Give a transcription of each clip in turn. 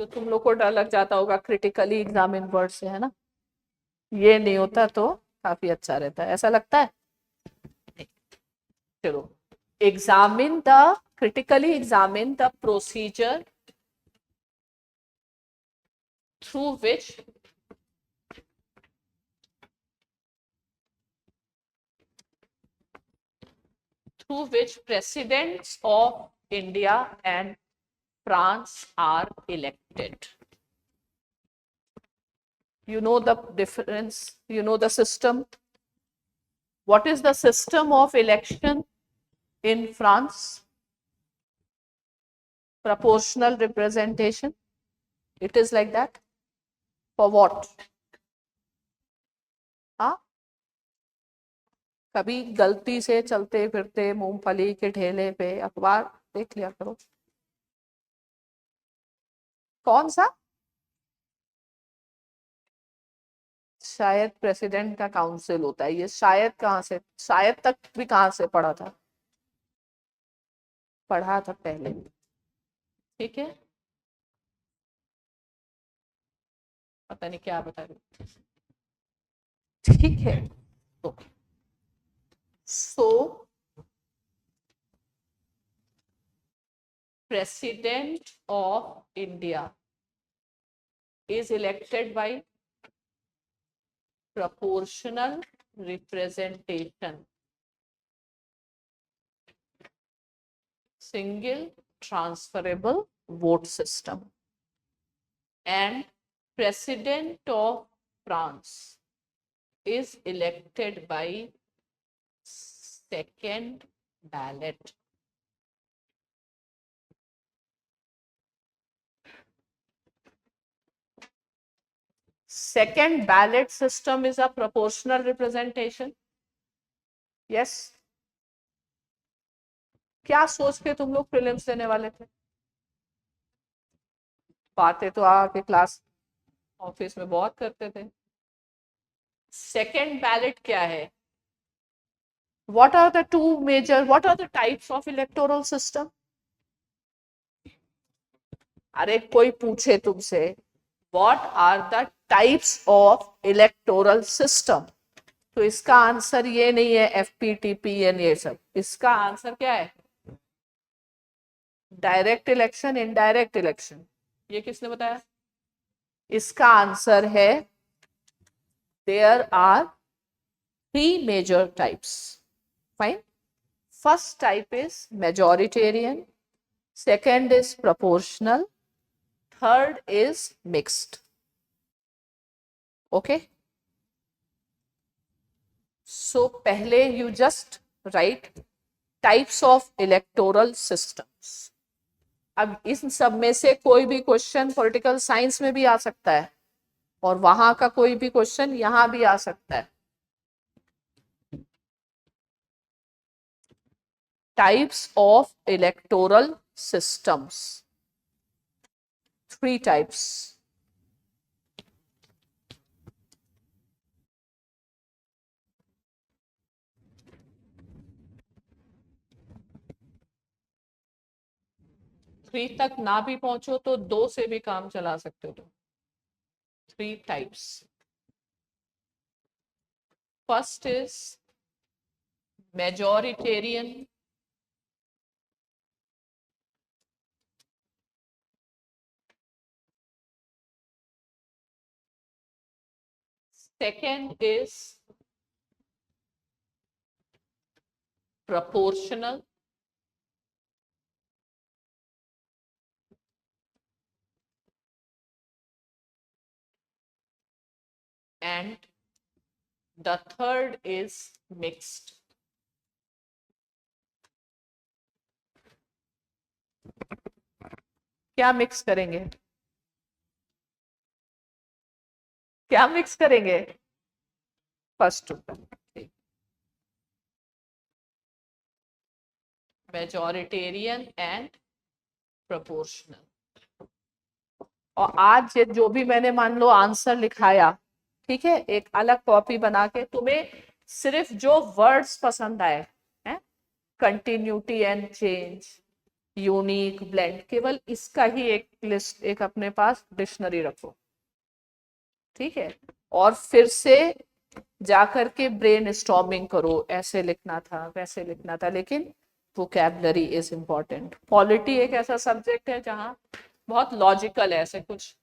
तो तुम लोग को डर लग जाता होगा क्रिटिकली एग्जामिन वर्ड से, है ना। ये नहीं होता तो काफी अच्छा रहता है, ऐसा लगता है। चलो, examine the critically examine the procedure through which presidents of India and France are elected. You know the difference, you know the system. What is the system of election in France? Proportional representation. It is like that. For what? हाँ, कभी गलती से चलते फिरते मूंगफली के ठेले पे अखबार देख लिया करो। कौन सा? शायद प्रेसिडेंट का काउंसिल होता है ये। शायद कहाँ से, शायद तक भी कहाँ से पढ़ा था, पढ़ा था पहले। ठीक है, पता नहीं क्या बता रही। ठीक है, सो president of India is elected by proportional representation, single transferable vote system, and president of France is elected by second ballot. Second ballot system is a proportional representation. Yes. क्या सोच के तुम लोग प्रीलिम्स देने वाले थे? बातें तो आके क्लास ऑफिस में बहुत करते थे। सेकेंड बैलेट क्या है? What are the two major, what are the types of electoral system? अरे कोई पूछे तुमसे what are the types of electoral system, तो इसका आंसर ये नहीं है FPTPN ये सब। इसका आंसर क्या है? Direct election, indirect election. ये किसने बताया? इसका आंसर है there are 3 major types. Fine. First type is majoritarian, second is proportional, third is mixed. Okay. So पहले you just write types of electoral systems. अब इन सब में से कोई भी क्वेश्चन पॉलिटिकल साइंस में भी आ सकता है और वहां का कोई भी क्वेश्चन यहां भी आ सकता है। Types of electoral systems. 3 types. Three तक ना भी पहुंचो तो 2 से भी काम चला सकते हो तुम। 3 types. First is majoritarian, second is proportional, and the third is mixed. क्या मिक्स करेंगे? क्या मिक्स करेंगे? First majoritarian and proportional. और आज ये जो भी मैंने मान लो आंसर लिखाया, ठीक है, एक अलग कॉपी बना के तुम्हें सिर्फ जो वर्ड्स पसंद आए हैं, continuity and change, unique, blend, केवल इसका ही एक लिस्ट, एक अपने पास डिक्शनरी रखो, ठीक है। और फिर से जाकर के ब्रेन स्टॉर्मिंग करो, ऐसे लिखना था, वैसे लिखना था, लेकिन वोकैबलरी इज इम्पोर्टेंट। पॉलिटी एक ऐसा सब्जेक्ट है जहां बहुत लॉजिकल है, ऐसे कुछ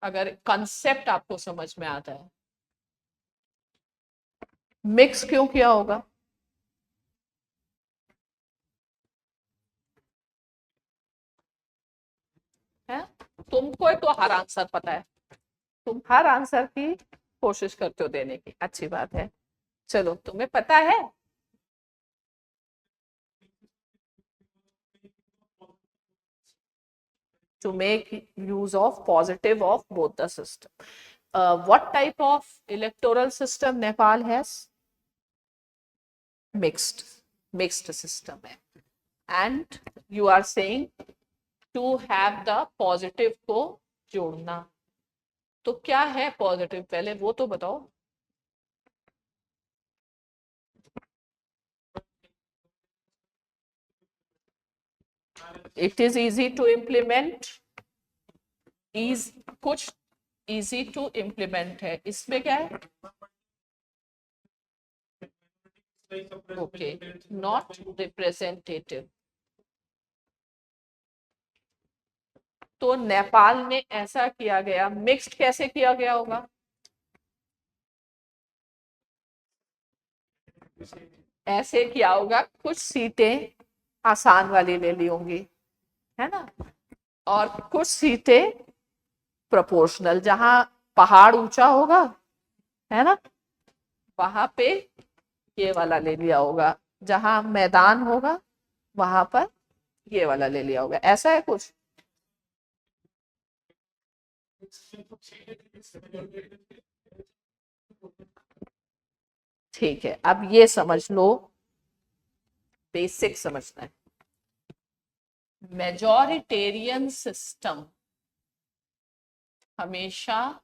अगर कंसेप्ट आपको समझ में आता है। मिक्स क्यों किया होगा? है, तुमको तो हर आंसर पता है, तुम हर आंसर की कोशिश करते हो देने की, अच्छी बात है। चलो, तुम्हें पता है। To make use of positive of both the system. What type of electoral system Nepal has? Mixed, mixed system है. And you are saying to have the positive को जोड़ना, तो क्या है पॉजिटिव, पहले वो तो बताओ। It is easy to implement, is कुछ easy to implement है, इसमें क्या है? Okay, not representative. तो नेपाल में ऐसा किया गया, मिक्स्ड कैसे किया गया होगा? ऐसे किया होगा, कुछ सीटें आसान वाली ले ली होंगी, है ना, और कुछ सीटें प्रोपोर्शनल, जहां पहाड़ ऊंचा होगा, है ना, वहां पे ये वाला ले लिया होगा, जहां मैदान होगा वहां पर ये वाला ले लिया होगा, ऐसा है कुछ। ठीक है, अब ये समझ लो, बेसिक समझना है। मेजॉरिटेरियन सिस्टम हमेशा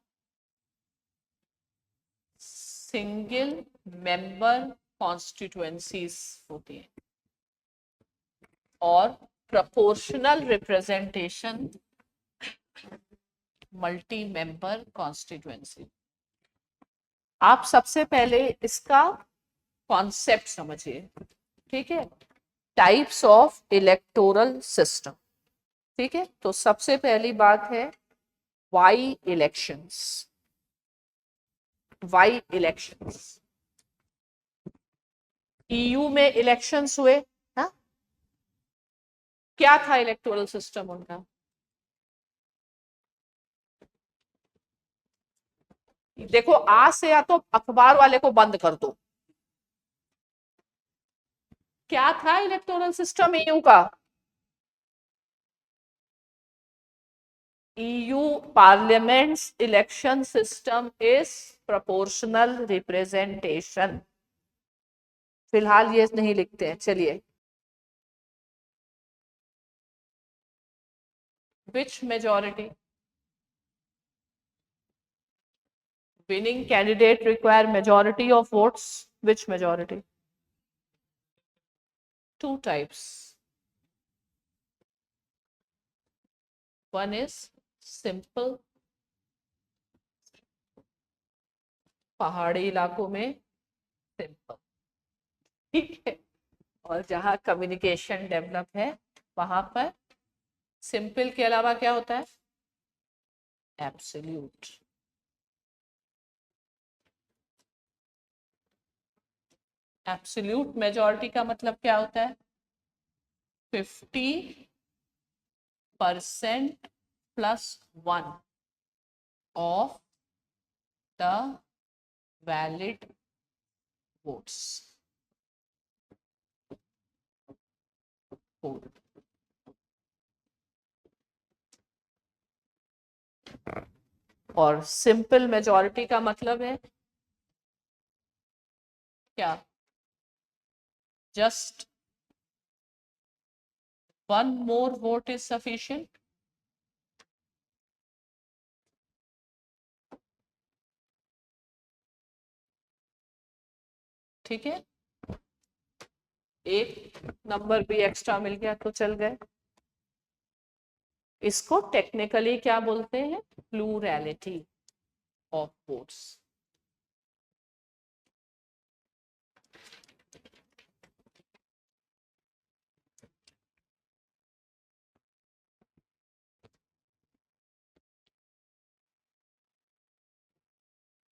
सिंगल मेंबर कॉन्स्टिट्यूएंसीज होती है, और proportional representation multi member constituency. आप सबसे पहले इसका कॉन्सेप्ट समझिए, ठीक है। टाइप्स ऑफ इलेक्टोरल सिस्टम, ठीक है। तो सबसे पहली बात है why elections. Why elections, EU में इलेक्शंस हुए, हा? क्या था इलेक्टोरल सिस्टम उनका? देखो, आज से या तो अखबार वाले को बंद कर दो। क्या था इलेक्टोरल सिस्टम ईयू का? EU Parliament's election system is proportional representation. फिलहाल ये नहीं लिखते हैं, चलिए। Which majority? Winning candidate require majority of votes. Which majority? Two types. One is simple, पहाड़ी इलाकों में सिंपल, ठीक है, और जहां कम्युनिकेशन डेवलप है वहां पर सिंपल के अलावा क्या होता है? एब्सोल्यूट। एब्सोल्यूट मेजॉरिटी का मतलब क्या होता है? 50% +1 of the valid votes. और सिंपल मेजॉरिटी का मतलब है क्या? Just one more vote is sufficient. ठीक है, एक नंबर भी एक्स्ट्रा मिल गया तो चल गए। इसको टेक्निकली क्या बोलते हैं? Plurality of votes.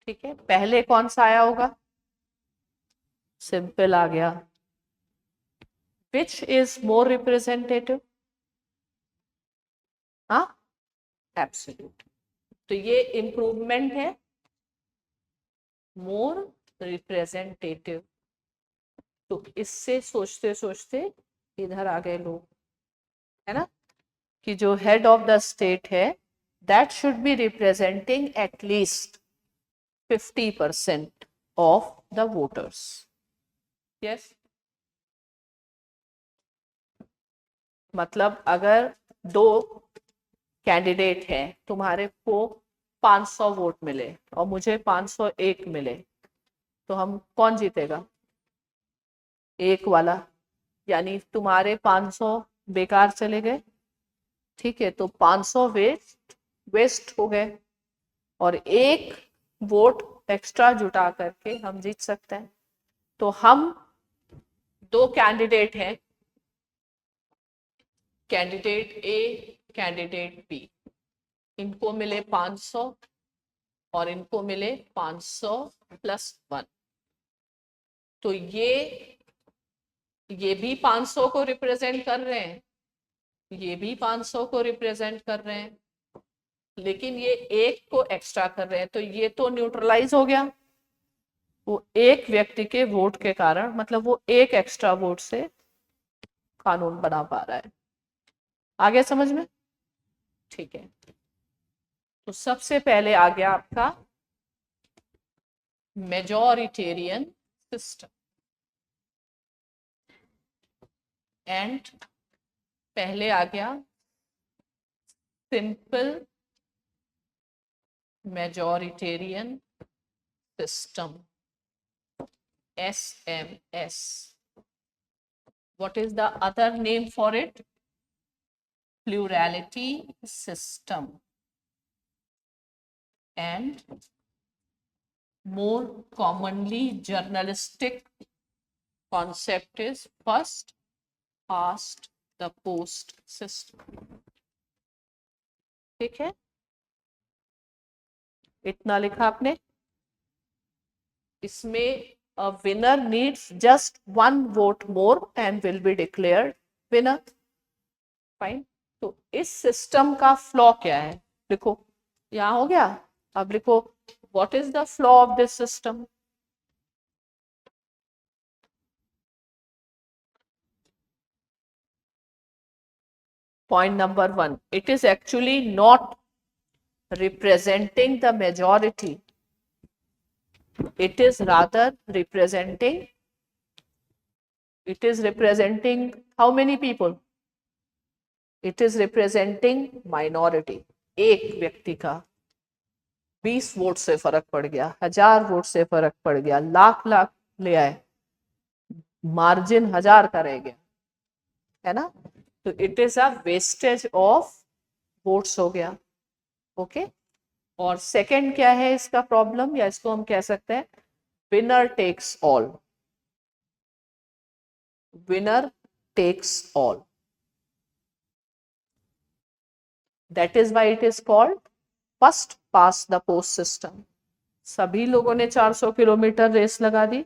ठीक है, पहले कौन सा आया होगा? सिंपल आ गया। Which is more representative? हाँ, एब्सोल्यूट। तो ये इंप्रूवमेंट है, मोर रिप्रेजेंटेटिव। तो इससे सोचते सोचते इधर आ गए लोग, है ना, कि जो हेड ऑफ द स्टेट है that should be representing at least 50% of the voters. Yes. मतलब अगर दो कैंडिडेट हैं, तुम्हारे को 500 वोट मिले और मुझे 501 मिले, तो हम कौन जीतेगा? एक वाला। यानी तुम्हारे 500 बेकार चले गए, ठीक है, तो 500 वेस्ट हो गए, और एक वोट एक्स्ट्रा जुटा करके हम जीत सकते हैं। तो हम दो कैंडिडेट हैं, कैंडिडेट ए, कैंडिडेट बी, इनको मिले 500 और इनको मिले 500 प्लस 1। तो ये भी 500 को रिप्रेजेंट कर रहे हैं, ये भी 500 को रिप्रेजेंट कर रहे हैं, लेकिन ये एक को एक्स्ट्रा कर रहे हैं, तो ये तो न्यूट्रलाइज हो गया। वो एक व्यक्ति के वोट के कारण, मतलब वो एक एक्स्ट्रा वोट से कानून बना पा रहा है। आगे समझ में? ठीक है, तो सबसे पहले आ गया आपका मेजॉरिटेरियन सिस्टम, एंड पहले आ गया simple majoritarian system, SMS. What is the other name for it? Plurality system. And more commonly journalistic concept is first past the post system. ठीक है, इतना लिखा आपने। इसमें a winner needs just one vote more and will be declared winner. Fine. तो इस system का flaw क्या है? लिखो, यहां हो गया। अब लिखो, what is the flaw of this system? Point number 1, it is actually not representing the majority. It is rather representing, it is representing how many people? It is representing minority. एक व्यक्ति का 20 वोट से फर्क पड़ गया, 1000 vote से फर्क पड़ गया, लाख लाख ले आए, मार्जिन 1000 का रह गया, है ना, तो it is a wastage of votes हो गया। ओके, और सेकंड क्या है इसका प्रॉब्लम, या इसको हम कह सकते हैं winner takes all. Winner takes all, that is why it is called first past the post system. सभी लोगों ने 400 किलोमीटर रेस लगा दी,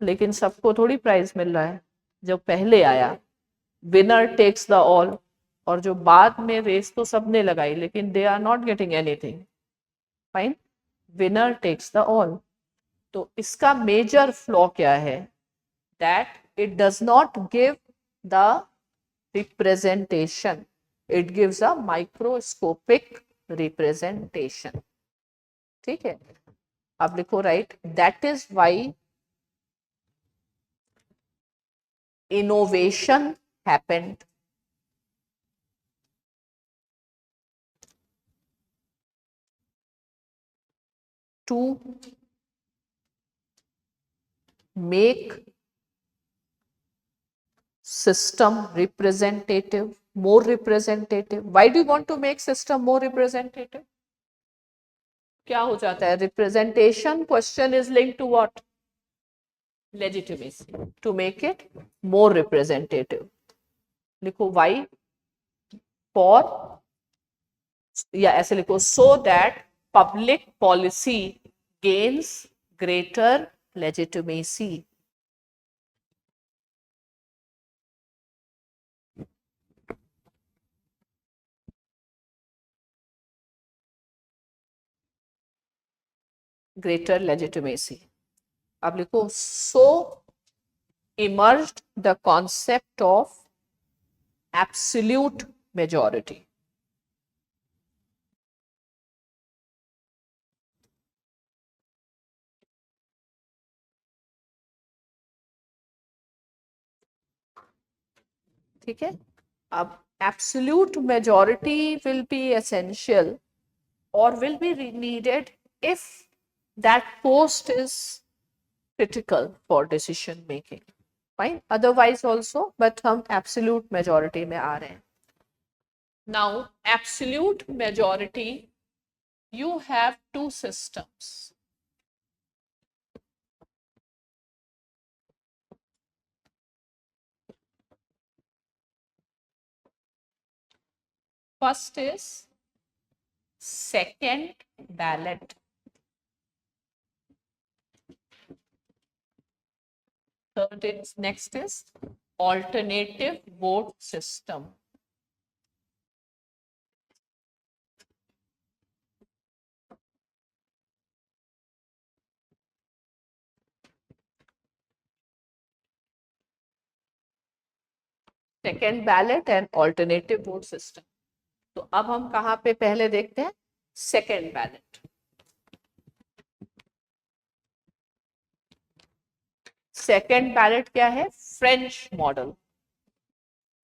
लेकिन सबको थोड़ी प्राइज मिल रहा है। जो पहले आया, विनर टेक्स द ऑल, और जो बाद में रेस तो सबने लगाई लेकिन they are not getting anything. Fine, winner takes the all. तो इसका मेजर फ्लॉ क्या है? That it does not give the representation, it gives a microscopic representation. ठीक है, अब लिखो, right, that is why innovation happened to make system representative, more representative. Why do you want to make system more representative? क्या हो जाता है? Representation question is linked to what? Legitimacy. To make it more representative. लिखो why? For, या ऐसे लिखो so that public policy gains greater legitimacy. Greater legitimacy. अब लिखो so emerged the concept of absolute majority. ठीक है, अब absolute majority will be essential or will be needed if that post is critical for decision making. Fine, otherwise also, but हम absolute majority में आ रहे हैं. Now absolute majority, you have two systems. First is second ballot. Third is, next is alternative vote system. Second ballot and alternative vote system. तो अब हम कहाँ पे पहले देखते हैं? Second ballot. सेकेंड बैलेट क्या है? French model.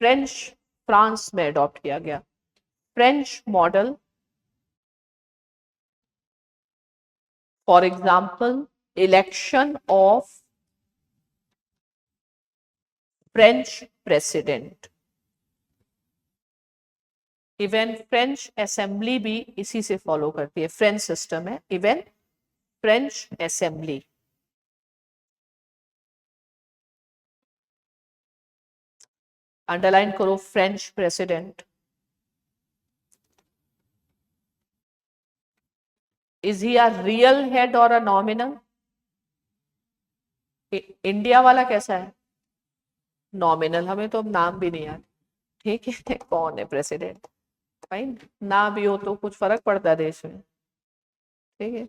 फ्रांस में अडॉप्ट किया गया French model. For example, election of French president. Even French assembly भी इसी से फॉलो करती है, फ्रेंच सिस्टम है. Even French assembly. अंडरलाइन करो French president. Is he a real head और अ नॉमिनल? इंडिया वाला कैसा है? नॉमिनल. हमें तो अब नाम भी नहीं याद. ठीक है, कौन है प्रेसिडेंट? फाइन, ना भी हो तो कुछ फर्क पड़ता है देश में. ठीक है.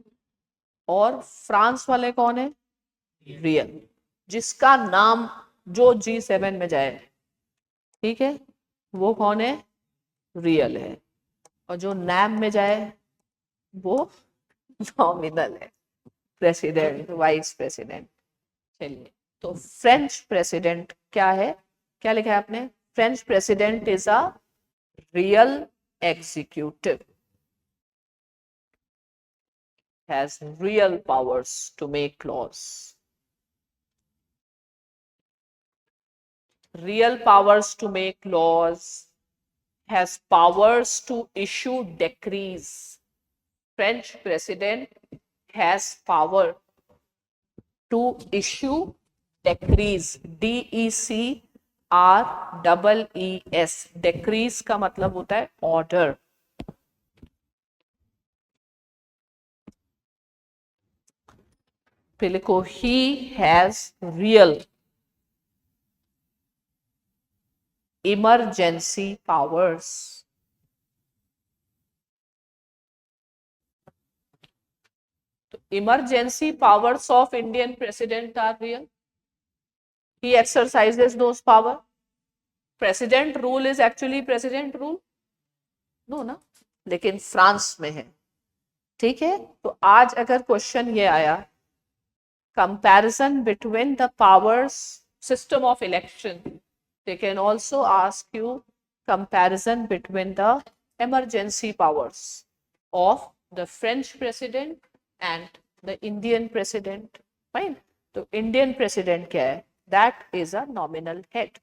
और फ्रांस वाले कौन है? रियल. जिसका नाम जो G7 में जाए, ठीक है, वो कौन है? रियल है. और जो नैम में जाए वो नॉमिनल है. President, vice president. चलिए, तो फ्रेंच प्रेसिडेंट क्या है? क्या लिखा है आपने? French president is a real executive, has real powers to make laws. Real powers to make laws, has powers to issue decrees. French president has power to issue decrees. DECREES. decrees का मतलब होता है order. फिर लिखो he has real emergency powers. तो emergency powers of Indian president are real. He exercises those power. President rule is actually president rule? No ना, लेकिन France में है. ठीक है, तो आज अगर क्वेश्चन ये आया, comparison between the powers system of election, they can also ask you comparison between the emergency powers of the French president and the Indian president. Fine. तो Indian president क्या है? That is a nominal head.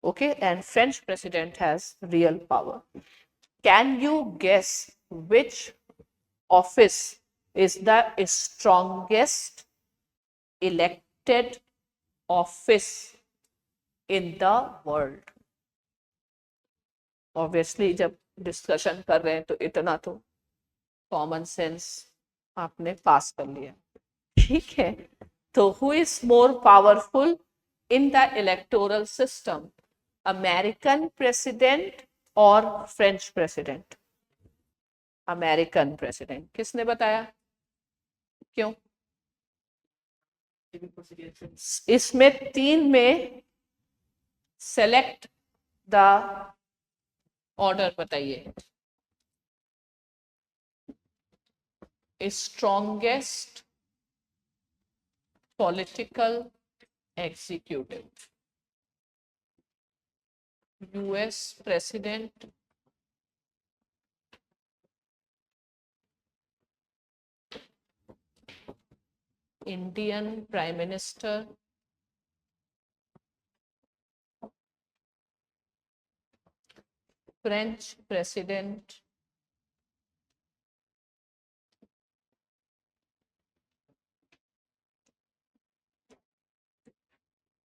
Okay, and French president has real power. Can you guess which office is the strongest elected office in the world? Obviously, जब discussion कर रहे हैं तो इतना तो कॉमन सेंस आपने पास कर लिया, ठीक है? तो who is more powerful in the electoral system, American president और फ्रेंच प्रेसिडेंट? American president. किसने बताया? क्यों? इसमें 3 में सेलेक्ट द ऑर्डर बताइए। Strongest political executive, US president, Indian prime minister, French president,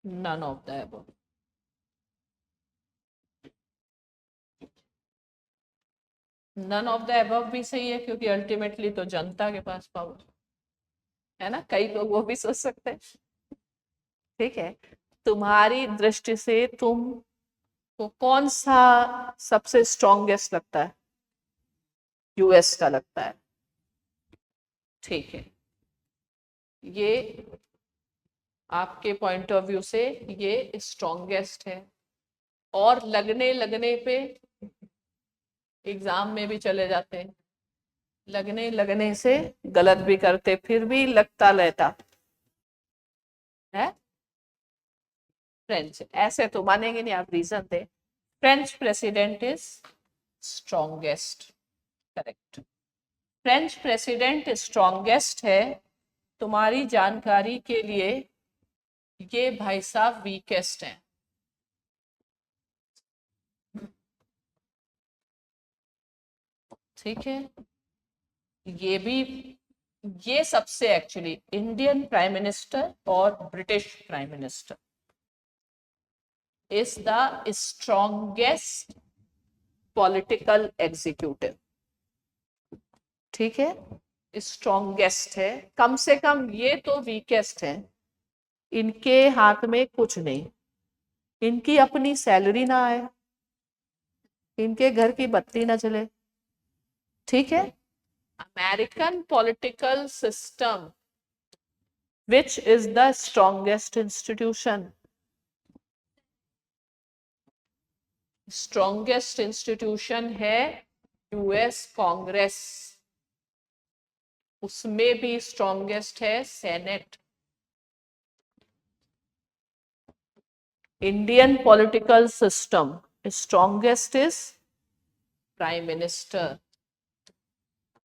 none of the above. None of the above भी सही है, क्योंकि अल्टीमेटली तो जनता के पास पावर है ना, कई लोग वो भी सोच सकते हैं, ठीक है? तुम्हारी दृष्टि से तुम को कौन सा सबसे स्ट्रॉन्गेस्ट लगता है? यूएस का लगता है, ठीक है? ये आपके पॉइंट ऑफ व्यू से ये स्ट्रॉन्गेस्ट है, और लगने पे एग्जाम में भी चले जाते हैं, लगने से गलत भी करते, फिर भी लगता रहता है फ्रेंच। ऐसे तो मानेंगे नहीं आप, रीजन दे। French president is strongest, correct. French president strongest है। तुम्हारी जानकारी के लिए ये भाई साहब वीकेस्ट हैं, ठीक है? ये भी, ये सबसे एक्चुअली इंडियन प्राइम मिनिस्टर और British prime minister is the strongest political executive, ठीक है? स्ट्रॉन्गेस्ट है, कम से कम। ये तो वीकेस्ट है, इनके हाथ में कुछ नहीं, इनकी अपनी सैलरी ना आए, इनके घर की बत्ती ना चले, ठीक है? American political system, which is the strongest institution? Strongest institution है यूएस कांग्रेस, उसमें भी स्ट्रॉन्गेस्ट है senate. Indian political system, strongest is prime minister.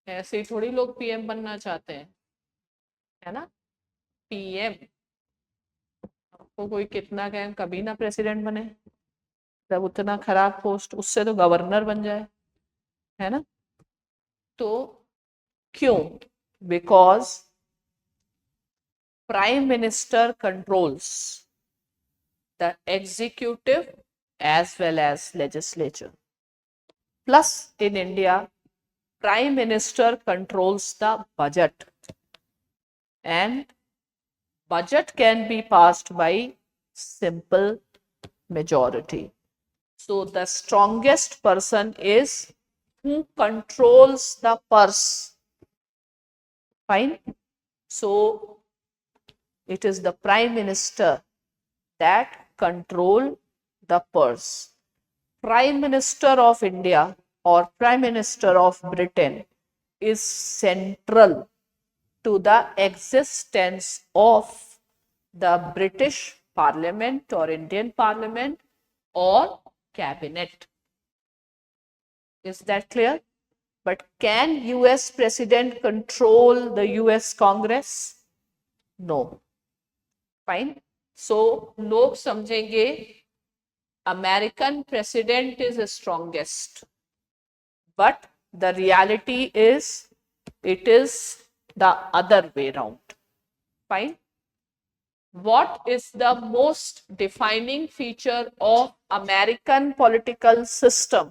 ऐसे ही थोड़ी लोग पीएम बनना चाहते हैं, है ना? पीएम आपको कोई कितना कहे, कभी ना प्रेसिडेंट बने, जब उतना खराब पोस्ट, उससे तो गवर्नर बन जाए, है ना? तो क्यों? Because prime minister controls the executive as well as legislature. Plus, in India, Prime Minister controls the budget, and budget can be passed by simple majority. So, the strongest person is who controls the purse. Fine. So, it is the Prime Minister that control the purse. Prime Minister of India or Prime Minister of Britain is central to the existence of the British Parliament or Indian Parliament or Cabinet. Is that clear? But can US President control the US Congress? No. Fine. So, लोग समझेंगे American president is the strongest, but the reality is it is the other way round. Fine. What is the most defining feature of American political system?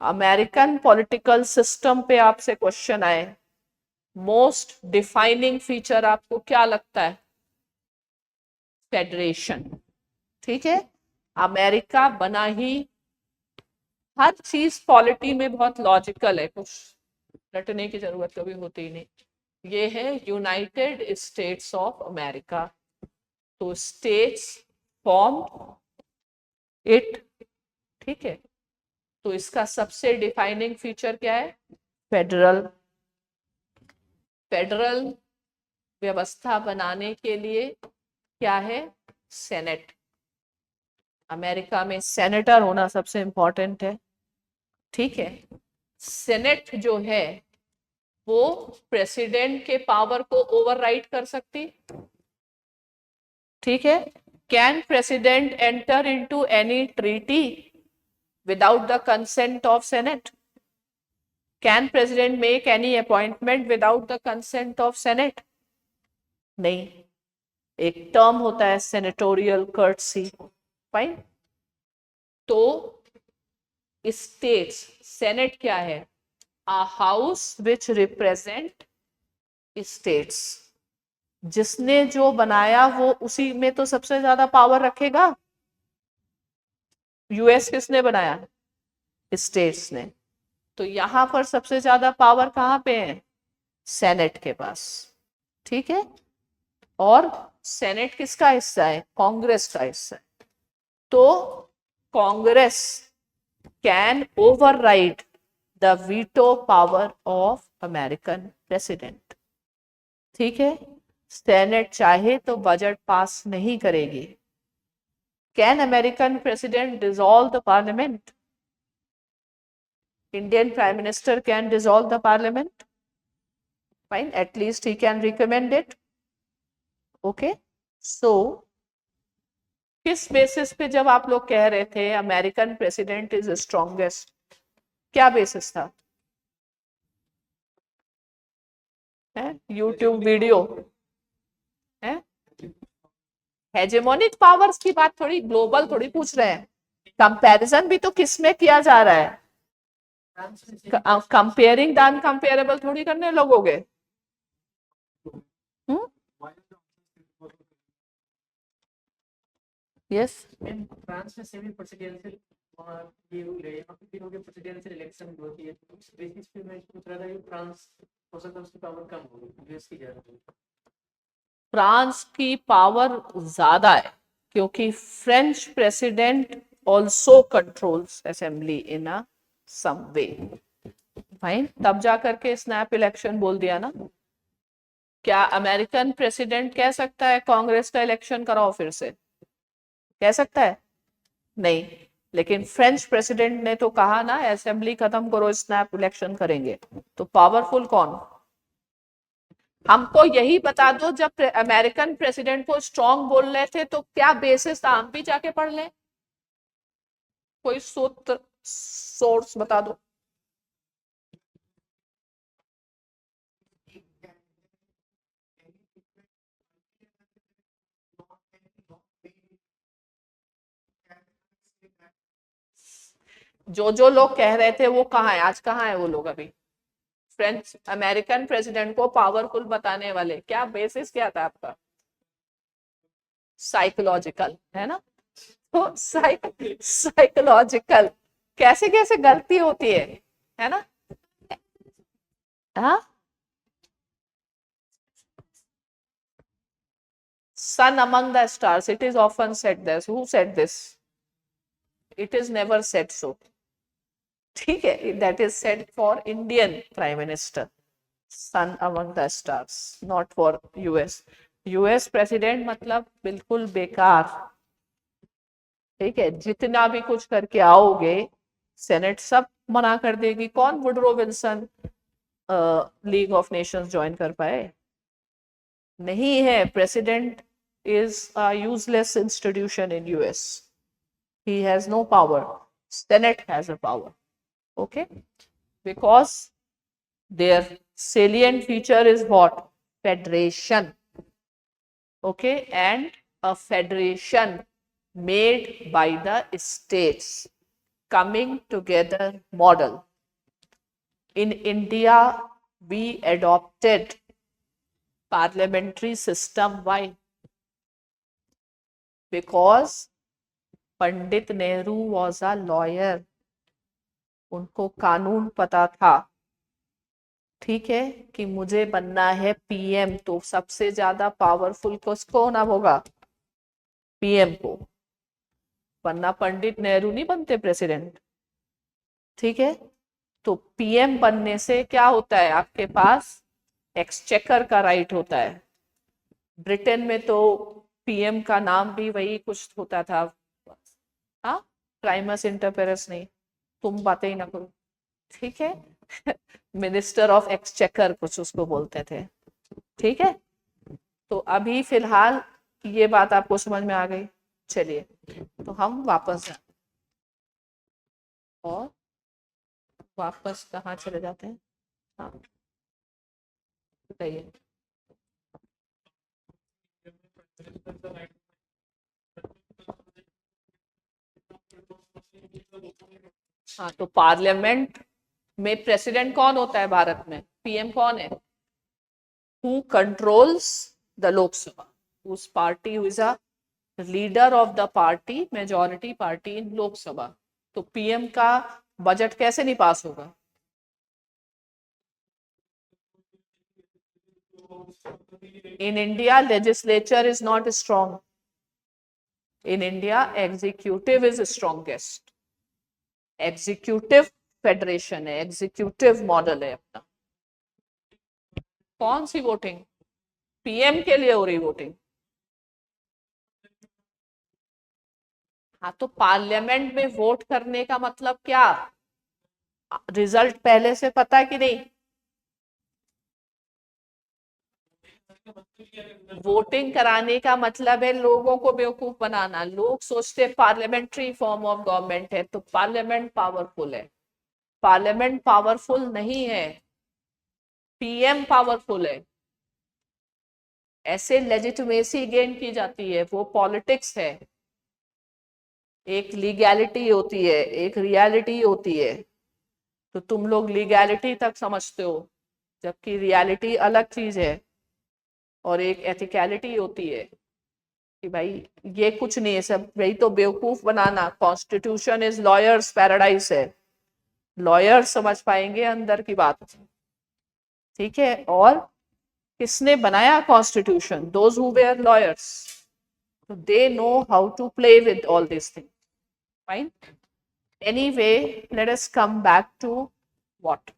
American political system पे आपसे question आए, most defining feature आपको क्या लगता है? Federation. ठीक है, America बना ही, हर चीज पॉलिटी में बहुत लॉजिकल है, कुछ रटने की जरूरत कभी होती ही नहीं. ये है यूनाइटेड स्टेट्स ऑफ अमेरिका. तो स्टेट्स फॉर्म इट. ठीक है, तो इसका सबसे डिफाइनिंग फीचर क्या है? फेडरल. फेडरल व्यवस्था बनाने के लिए क्या है? सेनेट. अमेरिका में सेनेटर होना सबसे इंपॉर्टेंट है. ठीक है, सेनेट जो है वो प्रेसिडेंट के पावर को ओवरराइड कर सकती. ठीक है, can president enter into any treaty without the consent of Senate? Can president make any appointment without the consent of Senate? नहीं. एक टर्म होता है senatorial courtesy. फाइन. तो स्टेट्स, सेनेट क्या है? a house which represent states. जिसने जो बनाया वो उसी में तो सबसे ज्यादा पावर रखेगा. यूएस किसने बनाया? स्टेट्स ने. तो यहां पर सबसे ज्यादा पावर कहां पे है? सेनेट के पास. ठीक है, और सेनेट किसका हिस्सा है? कांग्रेस का हिस्सा है. तो Congress can override the veto power of American president. ठीक है, सेनेट चाहे तो बजट पास नहीं करेगी. Can American president dissolve the parliament? Indian prime minister can dissolve the parliament. Fine, at least he can recommend it. Okay, so किस basis पे जब आप लोग कह रहे थे अमेरिकन प्रेसिडेंट इज स्ट्रॉन्गेस्ट, क्या बेसिस था? यूट्यूब वीडियो है? हेजेमोनिक पावर्स की बात थोड़ी, ग्लोबल थोड़ी पूछ रहे हैं. कंपैरिजन भी तो किस में किया जा रहा है? कंपेयरिंग द अनकंपेयरेबल थोड़ी करने लगोगे. यस, फ्रांस में सेमी प्रेसिडेंशियल ये हो गए, यहाँ पे भी हो गया प्रेसिडेंशियल इलेक्शन होती है. तो उस बेसिस पे मैं पूछ रहा था कि फ्रांस हो सकता है उसकी पावर कम होगी, यूएस की ज्यादा होगी. फ्रांस की पावर ज्यादा है क्योंकि French president also controls assembly in a some way. भाई तब जा करके स्नैप इलेक्शन बोल दिया ना. क्या अमेरिकन प्रेसिडेंट कह सकता है कांग्रेस का इलेक्शन कराओ फिर से? कह सकता है? नहीं. लेकिन फ्रेंच प्रेसिडेंट ने तो कहा ना असेंबली खत्म करो, स्नैप इलेक्शन करेंगे. तो पावरफुल कौन? हमको यही बता दो, जब अमेरिकन प्रेसिडेंट को स्ट्रॉन्ग बोल रहे थे तो क्या बेसिस था? हम भी जाके पढ़ लें, कोई सूत्र सोर्स बता दो. जो लोग कह रहे थे वो कहाँ है आज? कहाँ है वो लोग अभी? फ्रेंच अमेरिकन प्रेसिडेंट को पावरफुल बताने वाले, क्या बेसिस क्या था आपका? साइकोलॉजिकल है ना. तो साइकोलॉजिकल कैसे कैसे गलती होती है ना. हाँ, sun among the stars, it is often said this. Who said this? It is never said so. ठीक है, that is said for Indian Prime Minister. Sun among the stars, not for US. US president मतलब बिल्कुल बेकार. ठीक है, जितना भी कुछ करके आओगे सेनेट सब मना कर देगी. कौन Woodrow Wilson league of Nations join कर पाए? नहीं है. President is a useless institution in US. he has no power. Senate has a power. Okay, because their salient feature is what? Federation. Okay, and a federation made by the states coming together model. In India, we adopted parliamentary system. Why? Because Pandit Nehru was a lawyer. उनको कानून पता था, ठीक है, कि मुझे बनना है पीएम, तो सबसे ज्यादा पावरफुल किसको होना होगा? पीएम को, वरना पंडित नेहरू नहीं बनते प्रेसिडेंट, ठीक है। तो पीएम बनने से क्या होता है? आपके पास एक्सचेकर का राइट होता है। ब्रिटेन में तो पीएम का नाम भी वही कुछ होता था, हाँ, प्राइमस इंटर पेरेस, नहीं, तुम बातें ही ना करो, ठीक है। मिनिस्टर ऑफ एक्सचेकर कुछ उसको बोलते थे, ठीक है। तो अभी फिलहाल ये बात आपको समझ में आ गई। चलिए, तो हम वापस जाए, और वापस कहाँ चले जाते हैं? हाँ, बताइए। हाँ, तो पार्लियामेंट में प्रेसिडेंट कौन होता है भारत में? पीएम कौन है? Who controls the Lok Sabha, whose party who is a leader of the party, majority party in Lok Sabha. तो पीएम का बजट कैसे नहीं पास होगा? In India, legislature is not strong. In India, executive is strongest. Executive federation है, executive model है अपना। कौन सी voting? PM के लिए हो रही वोटिंग। हाँ, तो पार्लियामेंट में वोट करने का मतलब क्या? रिजल्ट पहले से पता है कि नहीं? वोटिंग कराने का मतलब है लोगों को बेवकूफ बनाना। लोग सोचते पार्लियामेंट्री फॉर्म ऑफ गवर्नमेंट है तो पार्लियामेंट पावरफुल है। पार्लियामेंट पावरफुल नहीं है, पीएम पावरफुल है। ऐसे लेजिटिमेसी गेन की जाती है, वो पॉलिटिक्स है। एक लीगैलिटी होती है, एक रियलिटी होती है। तो तुम लोग लीगैलिटी तक समझते हो, जबकि रियलिटी अलग चीज है। और एक एथिकलिटी होती है कि भाई ये कुछ नहीं है, सब भाई तो बेवकूफ बनाना। कॉन्स्टिट्यूशन इज लॉयर्स पैराडाइज है, लॉयर समझ पाएंगे अंदर की बात, ठीक है। और किसने बनाया constitution? Those who were lawyers, they know how to play with all this thing, fine. Anyway, let us come back to what?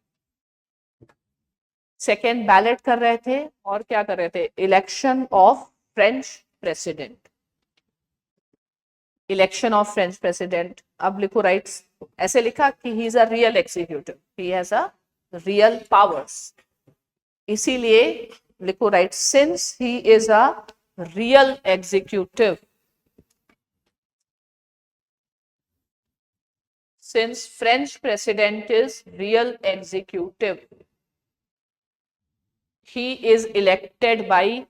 Second ballot कर रहे थे, और क्या कर रहे थे? Election of French president. Election of French president, अब लिखो राइट्स, ऐसे लिखा कि he is a real executive, he has a real powers. इसीलिए लिखो right, since he is a real executive, since French president is real executive, he is elected by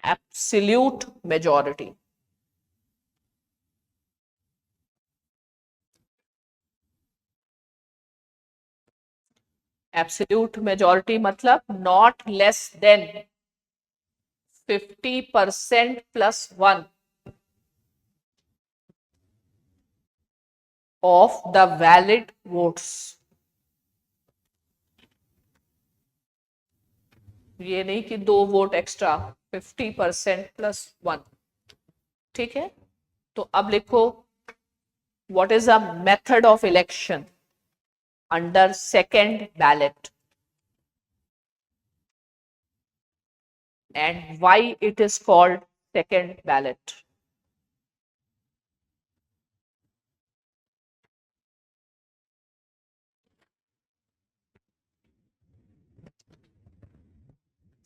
absolute majority. Absolute majority मतलब not less than 50% plus 1 of the valid votes. ये नहीं कि 2 vote extra, 50% plus 1, ठीक है। तो अब लिखो, what is a method of election under second ballot and why it is called second ballot?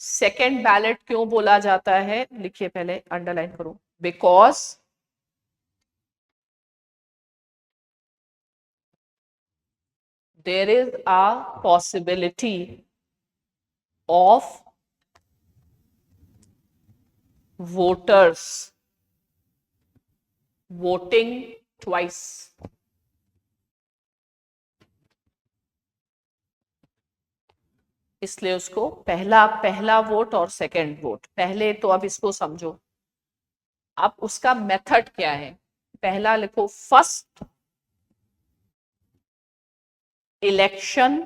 Second ballot क्यों बोला जाता है? लिखिए, पहले अंडरलाइन करो। because there is a possibility of voters voting twice. इसलिए उसको पहला वोट और सेकंड वोट, पहले तो अब इसको समझो। अब उसका मेथड क्या है? पहला लिखो, first election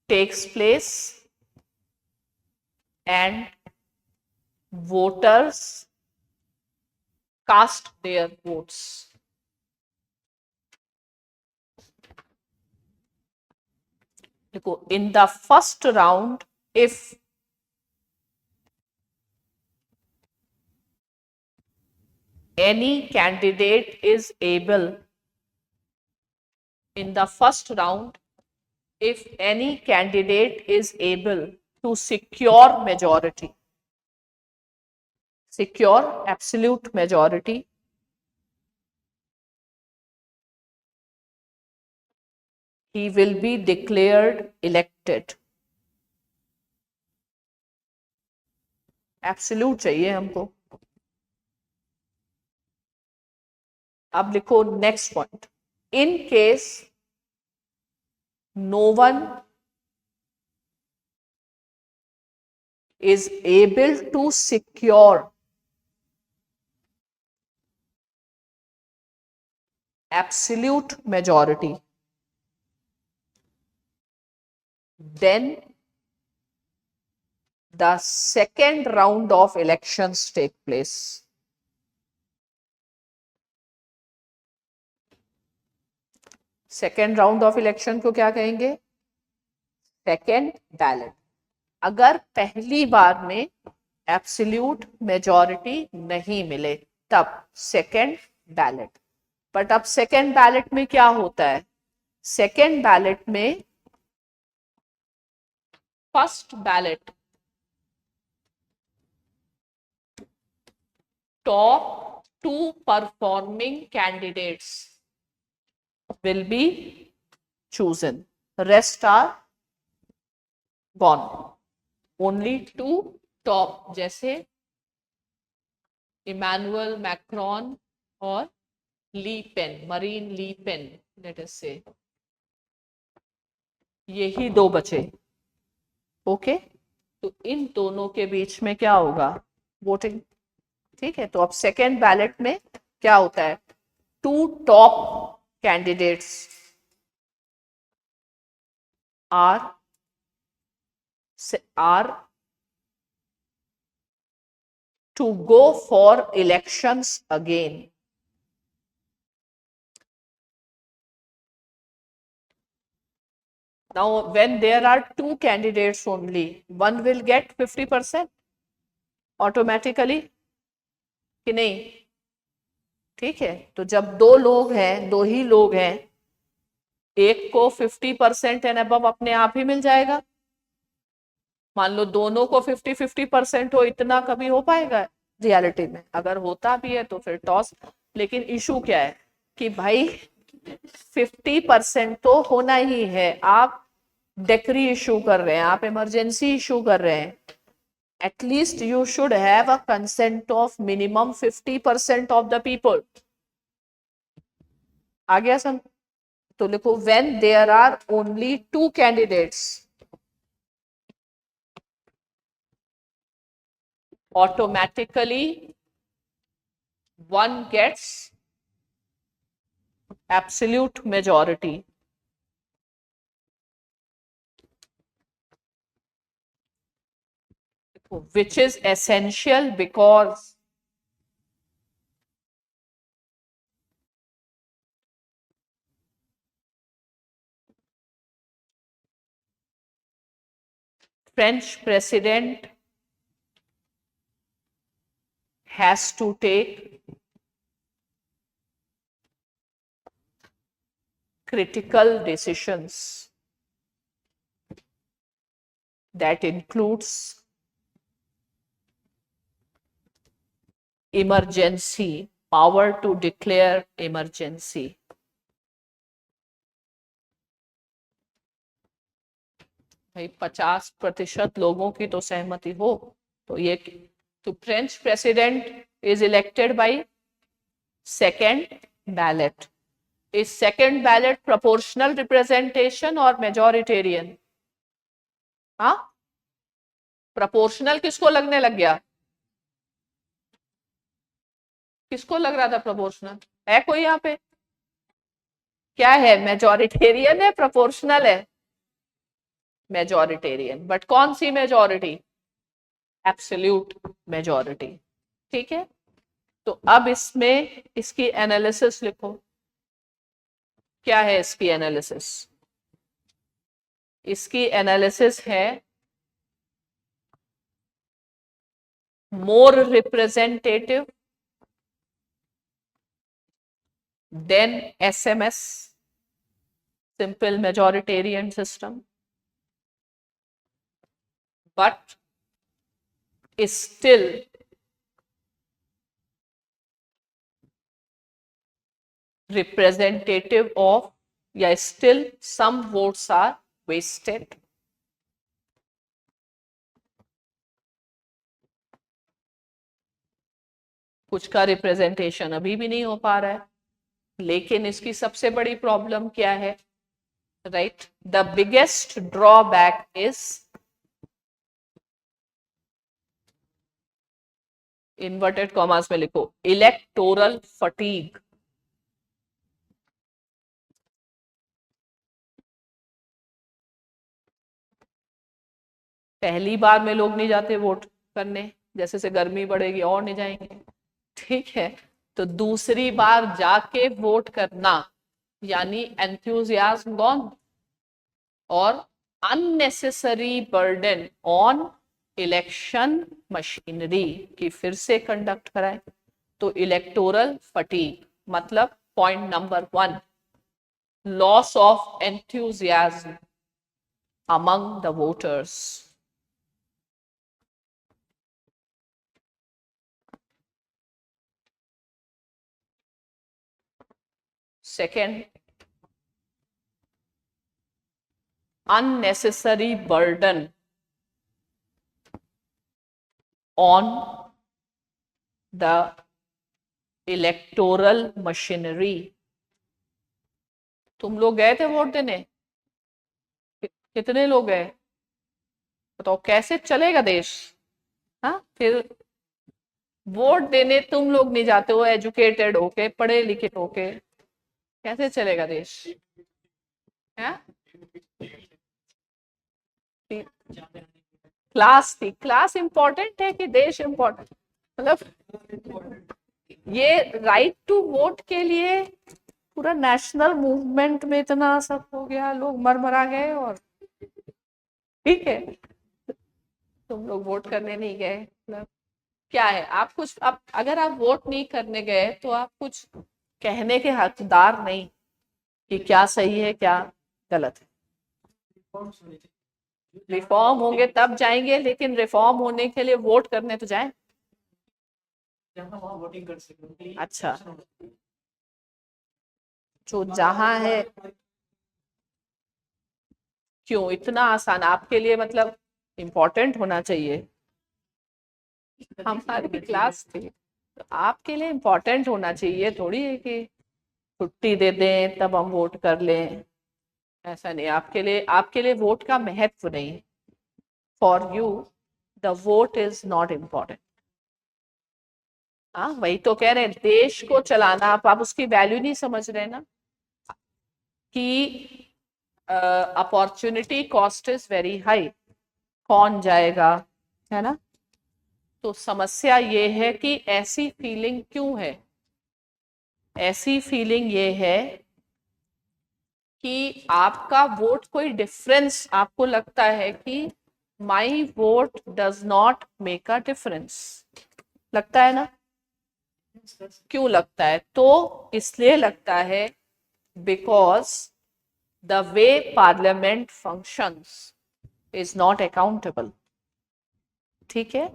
takes place and voters cast their votes. देखो, in the first round if any candidate is able, in the first round, if any candidate is able to secure majority, secure absolute majority, he will be declared elected. Absolute चाहिए हमको। अब लिखो next point, in case no one is able to secure absolute majority, then the second round of elections take place. Second round of election को क्या कहेंगे? Second ballot. अगर पहली बार में एब्सोल्यूट मेजॉरिटी नहीं मिले तब सेकेंड बैलेट। बट अब सेकेंड बैलेट में क्या होता है? सेकेंड बैलेट में first ballot top 2 performing candidates will be chosen. Rest are gone. Only 2 top, जैसे इमैनुअल मैक्रोन और Le Pen, marine Le Pen, let us से, यही 2 बचे। ओके, तो इन दोनों के बीच में क्या होगा? वोटिंग। ठीक है, तो अब सेकेंड बैलेट में क्या होता है? 2 top candidates are to go for elections again. Now, when there are 2 candidates only, one will get 50% automatically, कि नहीं? ठीक है, तो जब 2 लोग हैं, 2 ही लोग हैं, एक को 50% एंड अबव अपने आप ही मिल जाएगा। मान लो दोनों को 50-50% हो, इतना कभी हो पाएगा रियलिटी में? अगर होता भी है तो फिर टॉस। लेकिन इशू क्या है कि भाई 50% तो होना ही है। आप डेक्री इशू कर रहे हैं, आप इमरजेंसी इशू कर रहे हैं, at least you should have a consent of minimum 50% of the people. आ गया सम? तो लिखो, when there are only 2 candidates, automatically one gets absolute majority. Which is essential because French president has to take critical decisions. That includes emergency, power to declare emergency. भाई 50% लोगों की तो सहमति हो तो ये, तो French president is elected by second ballot. Is second ballot proportional representation और मेजोरिटेरियन? हाँ, प्रोपोर्शनल किसको लगने लग गया? किसको लग रहा था प्रोपोर्शनल? है कोई यहाँ पे? क्या है, मेजोरिटेरियन है, प्रोपोर्शनल है? मेजोरिटेरियन। बट कौन सी मेजोरिटी? Absolute majority. ठीक है, तो अब इसमें इसकी एनालिसिस लिखो। क्या है इसकी एनालिसिस? इसकी एनालिसिस है more representative than SMS, simple majoritarian system, but is still representative of, या still some votes are wasted। कुछ का रिप्रेजेंटेशन अभी भी नहीं हो पा रहा है, लेकिन इसकी सबसे बड़ी प्रॉब्लम क्या है? Right, the biggest drawback is, inverted commas में लिखो, इलेक्टोरल फटीग। पहली बार में लोग नहीं जाते वोट करने, जैसे से गर्मी बढ़ेगी और नहीं जाएंगे। ठीक है, तो दूसरी बार जाके वोट करना यानी एंथुजियाज्म गॉन, और unnecessary burden on election machinery की फिर से कंडक्ट कराए। तो इलेक्टोरल फटीग मतलब point number 1, loss of enthusiasm among the voters. Second, unnecessary burden on the electoral machinery। तुम लोग गए थे वोट देने? कितने लोग गए? बताओ कैसे चलेगा देश? हाँ, फिर वोट देने तुम लोग नहीं जाते हो, एजुकेटेड होके, पढ़े लिखे होके, कैसे चलेगा देश? है? क्लास थी, क्लास इंपॉर्टेंट है कि देश इंपॉर्टेंट? मतलब ये राइट टू वोट के लिए पूरा नेशनल मूवमेंट में इतना सब हो गया, लोग मर गए, और ठीक है तुम लोग वोट करने नहीं गए। मतलब क्या है, आप कुछ, आप अगर आप वोट नहीं करने गए तो आप कुछ कहने के हकदार नहीं कि क्या सही है क्या गलत है। रिफॉर्म होंगे तब जाएंगे, लेकिन रिफॉर्म होने के लिए वोट करने तो जाएं। वोटिंग कर सकते। अच्छा, जो जहां है, क्यों इतना आसान आपके लिए? मतलब इम्पोर्टेंट होना चाहिए। हमारी क्लास थी तो आपके लिए इम्पोर्टेंट होना चाहिए, थोड़ी है कि छुट्टी दे दें तब हम वोट कर लें। ऐसा नहीं, आपके लिए वोट का महत्व नहीं। For you the vote is not important. हाँ, वही तो कह रहे हैं, देश को चलाना, आप उसकी वैल्यू नहीं समझ रहे ना, कि opportunity cost is very high, कौन जाएगा, है ना? तो समस्या ये है कि ऐसी फीलिंग क्यों है? ऐसी फीलिंग ये है कि आपका वोट कोई डिफरेंस, आपको लगता है कि माई vote does not make a difference, लगता है ना? क्यों लगता है? तो इसलिए लगता है because the way parliament functions is not accountable. ठीक है,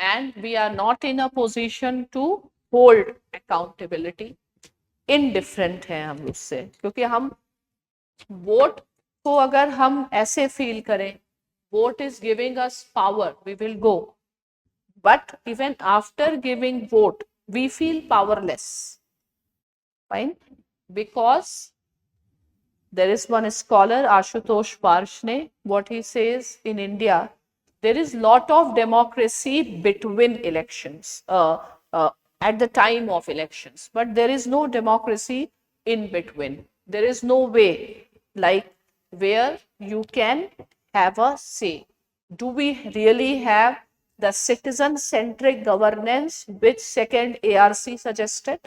and we are not in a position to hold accountability. indifferent हैं हम उससे, क्योंकि हम वोट को अगर हम ऐसे फील करें, vote is giving us power, we will go, but even after giving vote we feel powerless. Fine, because there is one scholar, Ashutosh Parshne, what he says, in India there is lot of democracy between elections, at the time of elections, but there is no democracy in between. There is no way like where you can have a say. Do we really have the citizen centric governance which second ARC suggested?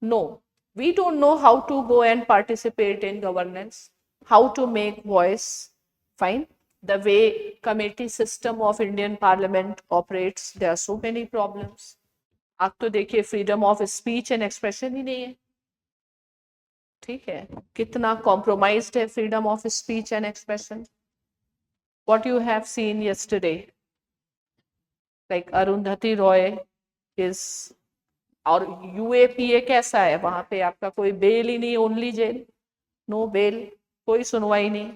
No, we don't know how to go and participate in governance, how to make voice. Fine, the way committee system of Indian parliament operates, there are so many problems. आप तो देखिए freedom of speech and expression ही नहीं है, ठीक है, कितना compromised है freedom of speech and expression. What you have seen yesterday, like Arundhati Roy is, और यूएपीए कैसा है, वहां पे आपका कोई बेल ही नहीं, ओनली जेल, नो बेल, कोई सुनवाई नहीं,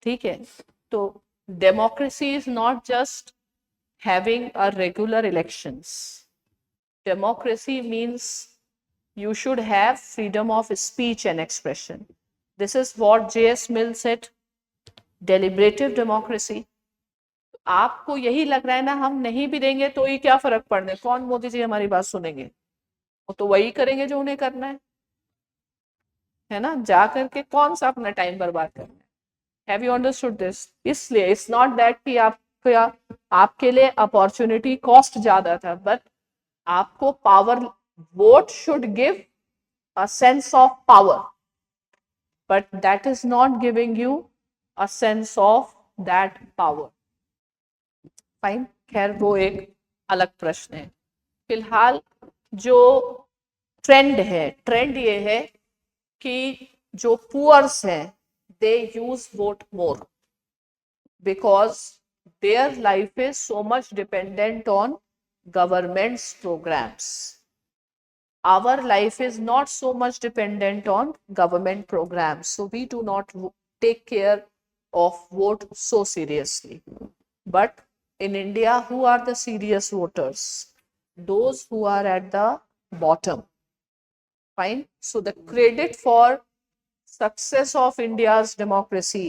ठीक है. तो democracy is not just having a regular elections. Democracy means you should have freedom of speech and expression. This is what J.S. Mill said, deliberative democracy. आपको यही लग रहा है ना, हम नहीं भी देंगे तो ही क्या फर्क पड़ने, कौन मोदी जी हमारी बात सुनेंगे, वो तो वही करेंगे जो उन्हें करना है ना, जा करके कौन सा अपना टाइम बर्बाद करना है. Have you understood this? इसलिए इट्स नॉट दैट कि आपके लिए अपॉर्चुनिटी कॉस्ट ज्यादा था, बट आपको power, vote should give a sense of power, but that is not giving you a sense of that power. Fine, खैर वो एक अलग प्रश्न है. फिलहाल जो ट्रेंड ये है कि जो पुअर्स हैं they use vote more because their life is so much dependent on government's programs. Our life is not so much dependent on government programs, so we do not take care of vote so seriously. But in India, who are the serious voters? Those who are at the bottom. Fine. So the credit for success of India's democracy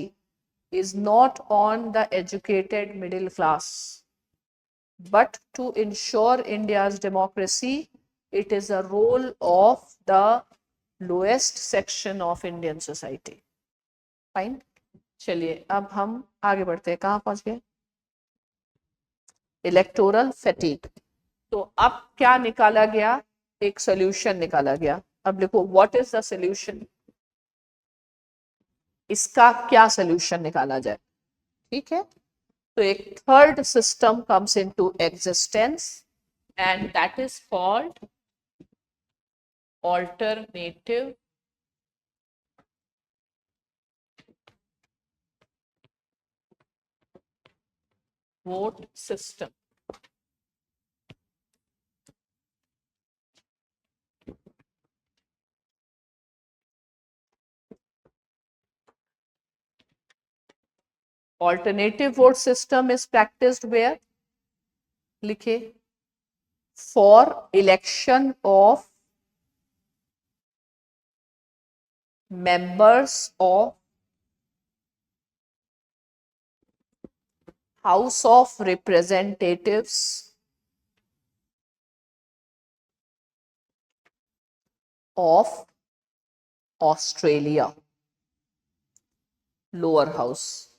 is not on the educated middle class. But to ensure India's democracy, it is a role of the lowest section of Indian society. Fine. चलिए अब हम आगे बढ़ते हैं, कहाँ पहुंच गए? Electoral fatigue. तो अब क्या निकाला गया? एक सोल्यूशन निकाला गया. अब लिखो व्हाट इज द सोल्यूशन, इसका क्या सोल्यूशन निकाला जाए, ठीक है. So a third system comes into existence, and that is called alternative vote system. Alternative vote system is practiced where? लिखे, for election of members of House of Representatives of Australia, lower house.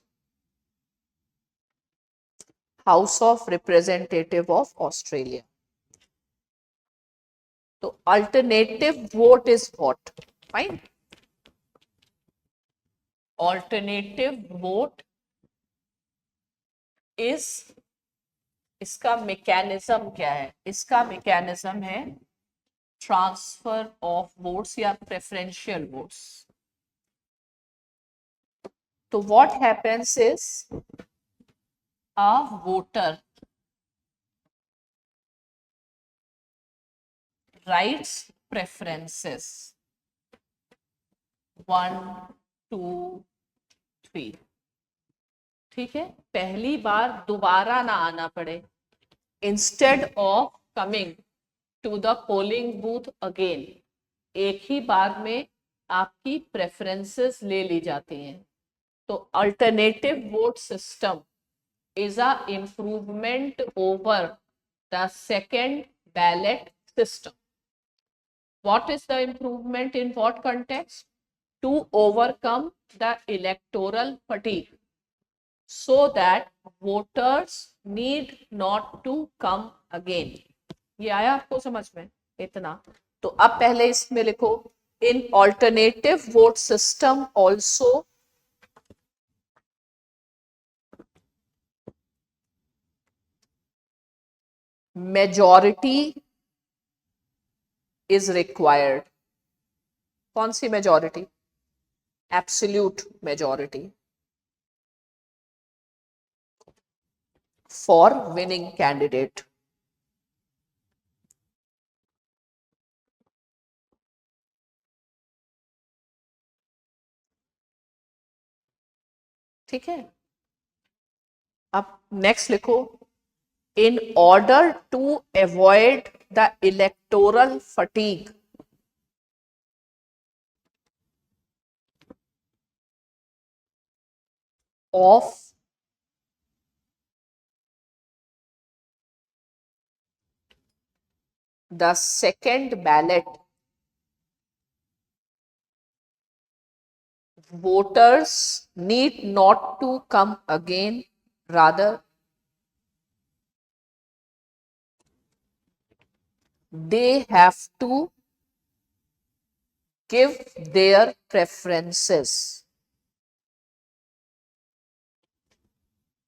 House of Representative of Australia. So alternative vote is what? Fine. Alternative vote is, इसका mechanism क्या है? इसका mechanism है transfer of votes या preferential votes. तो what happens is, a voter rights preferences 1 2 3। ठीक है, पहली बार दोबारा ना आना पड़े, instead of coming to the polling booth again, एक ही बार में आपकी प्रेफरेंसेस ले ली जाती हैं। तो alternative vote system is a improvement over the second ballot system. What is the improvement in what context? To overcome the electoral fatigue so that voters need not to come again. ये आया आपको समझ में इतना? तो अब पहले इसमें लिखो, in alternative vote system also majority is required. कौन सी majority? Absolute majority for winning candidate. ठीक है, अब नेक्स्ट लिखो, in order to avoid the electoral fatigue of the second ballot, voters need not to come again, rather they have to give their preferences.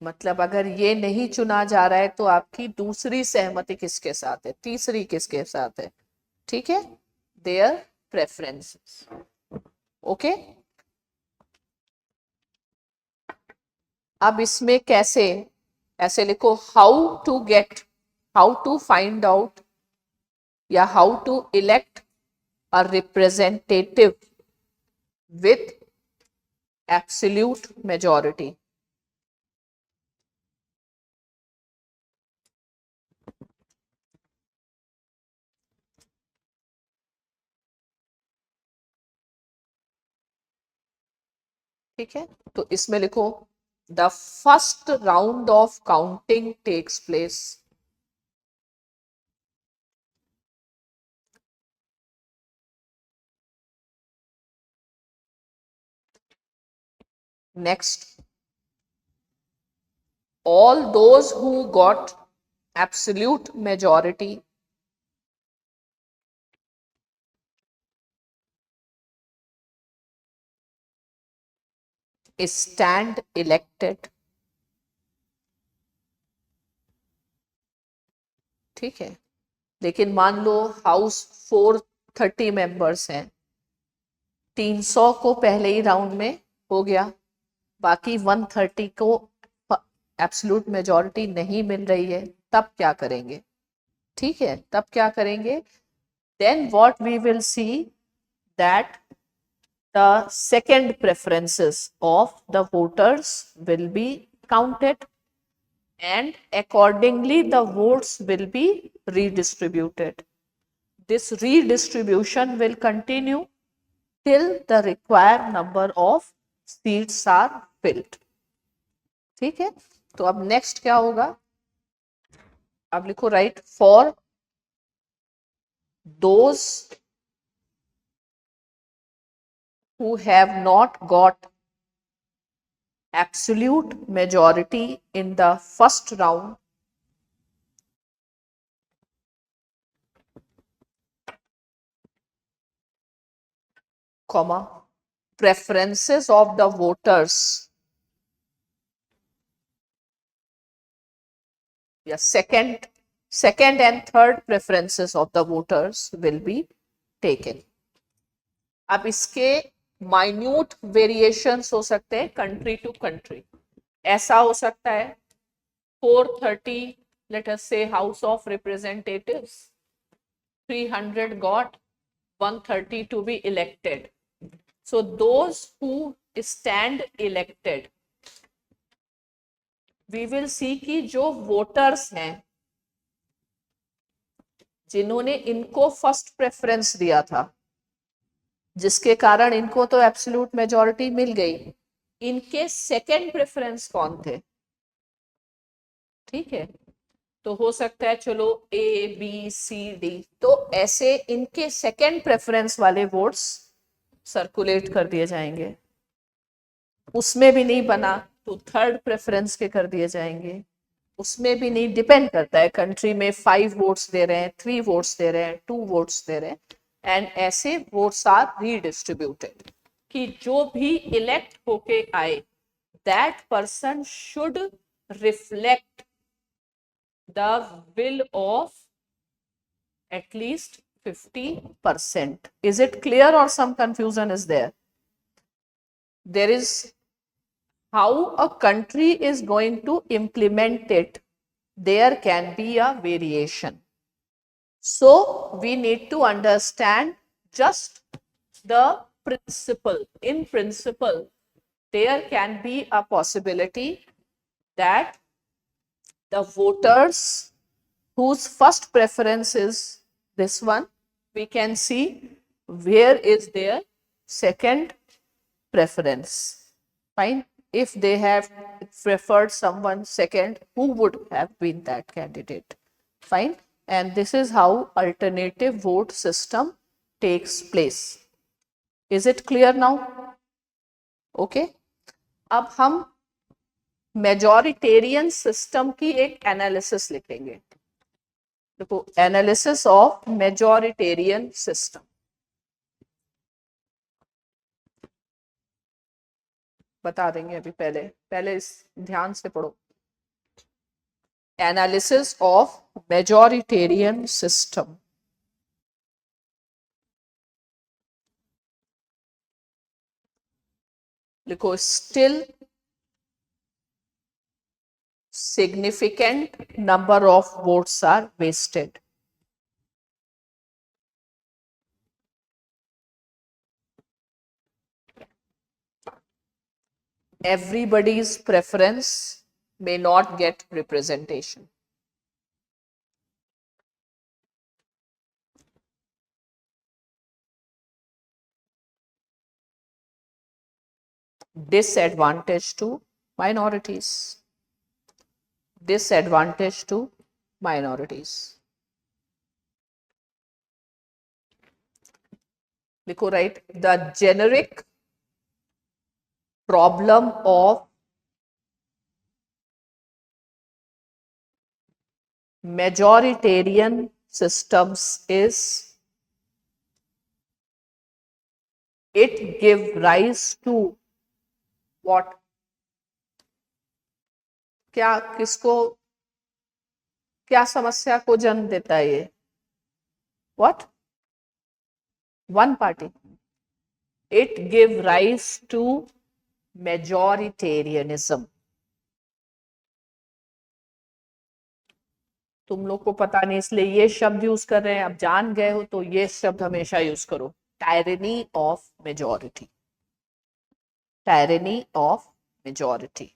मतलब अगर ये नहीं चुना जा रहा है तो आपकी दूसरी सहमति किसके साथ है, तीसरी किसके साथ है? ठीक है, their preferences. ओके, अब इसमें कैसे, ऐसे लिखो, how to get, how to find out या how to elect a representative with absolute majority. ठीक है, तो इसमें लिखो, the first round of counting takes place next. All those who got absolute majority stand elected. ठीक है, लेकिन मान लो हाउस 430 मेंबर्स हैं, 300 को पहले ही राउंड में हो गया, बाकी 130 को एब्सोल्यूट मेजॉरिटी नहीं मिल रही है, तब क्या करेंगे? ठीक है, तब क्या करेंगे? Then what we will see that the second preferences of the voters will be counted and accordingly the votes will be redistributed. This redistribution will continue till the required number of seats are filled. ठीक है, तो अब next क्या होगा? अब लिखो, right, for those who have not got absolute majority in the first round, comma, preferences of the voters, yeah, second and third preferences of the voters will be taken. अब इसके माइन्यूट वेरिएशंस हो सकते हैं country to country. ऐसा हो सकता है 430 let us से house of representatives 300 got 130 to be elected. So those who stand elected, we will see कि जो वोटर्स हैं जिन्होंने इनको फर्स्ट प्रेफरेंस दिया था, जिसके कारण इनको तो एब्सोल्यूट मेजॉरिटी मिल गई, इनके सेकंड प्रेफरेंस कौन थे? ठीक है, तो हो सकता है चलो ए बी सी डी, तो ऐसे इनके सेकंड प्रेफरेंस वाले वोट्स सर्कुलेट कर दिए जाएंगे। उसमें भी नहीं बना तो थर्ड प्रेफरेंस के कर दिए जाएंगे। उसमें भी नहीं, डिपेंड करता है, कंट्री में 5 वोट्स दे रहे हैं, 3 वोट्स दे रहे हैं, 2 वोट्स दे रहे हैं, एंड ऐसे वोट्स आर रीडिस्ट्रीब्यूटेड कि जो भी इलेक्ट होके आए that person should reflect the will of at least 50%. Is it clear or some confusion is there? There is how a country is going to implement it. There can be a variation. So we need to understand just the principle. In principle, there can be a possibility that the voters whose first preference is this one, we can see where is their second preference. Fine. If they have preferred someone second, who would have been that candidate? Fine. And this is how alternative vote system takes place. Is it clear now? Okay. अब हम majoritarian system की एक analysis लिखेंगे। देखो, analysis of majoritarian system, बता देंगे अभी, पहले इस ध्यान से पढ़ो। एनालिसिस ऑफ मेजॉरिटेरियन सिस्टम, लिखो, still significant number of votes are wasted. Everybody's preference may not get representation. Disadvantage to minorities. Disadvantage to minorities. Likho, right, the generic problem of majoritarian systems is it give rise to what? क्या, किसको, क्या समस्या को जन्म देता है ये? What? One party. It give rise to majoritarianism. तुम लोग को पता नहीं इसलिए ये शब्द यूज कर रहे हैं, अब जान गए हो तो ये शब्द हमेशा यूज करो, tyranny of majority. Tyranny of majority.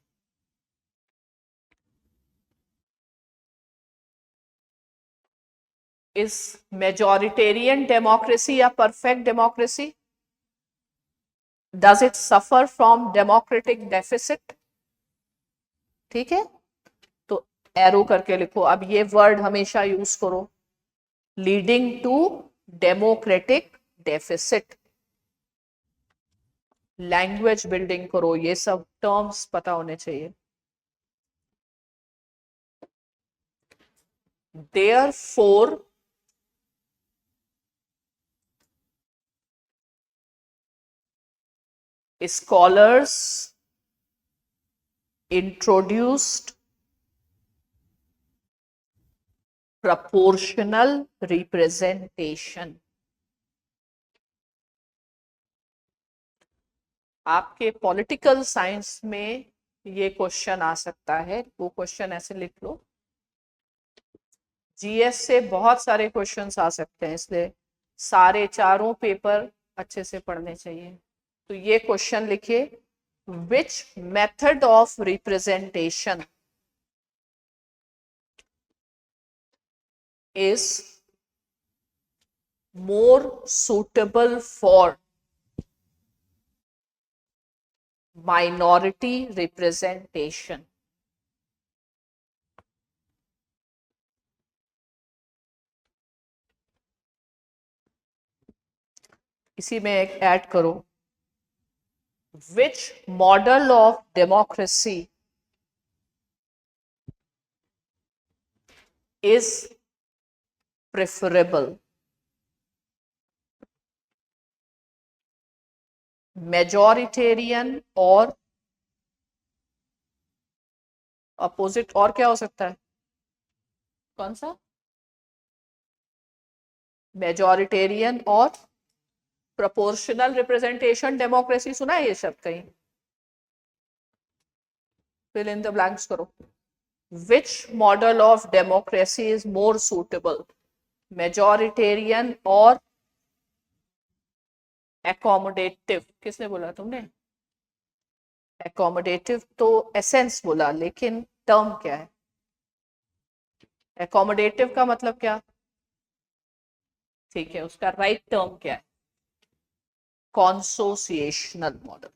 Is majoritarian democracy a perfect democracy? Does it suffer from democratic deficit? ठीक है, तो एरो करके लिखो। अब ये वर्ड हमेशा यूज करो, leading to democratic deficit. Language building करो, ये सब टर्म्स पता होने चाहिए। Therefore, scholars introduced proportional representation. आपके पॉलिटिकल साइंस में ये क्वेश्चन आ सकता है, वो क्वेश्चन ऐसे लिख लो, जीएस से बहुत सारे क्वेश्चंस आ सकते हैं, इसलिए सारे चारों पेपर अच्छे से पढ़ने चाहिए। तो ये क्वेश्चन लिखिए, which method of representation is more suitable for minority representation? इसी में एक ऐड करो, which model of democracy is preferable? Majoritarian और अपोजिट, और क्या हो सकता है? कौन सा? मेजॉरिटेरियन और प्रोपोर्शनल रिप्रेजेंटेशन डेमोक्रेसी, सुना है ये शब्द कहीं? फिल इन द ब्लैंक्स करो। Which model of democracy is more suitable, majoritarian और एकोमोडेटिव? किसने बोला? तुमने? एकोमोडेटिव तो एसेंस बोला, लेकिन टर्म क्या है? एकोमोडेटिव का मतलब क्या? ठीक है, उसका राइट टर्म क्या है? कॉन्सोसिएशनल मॉडल।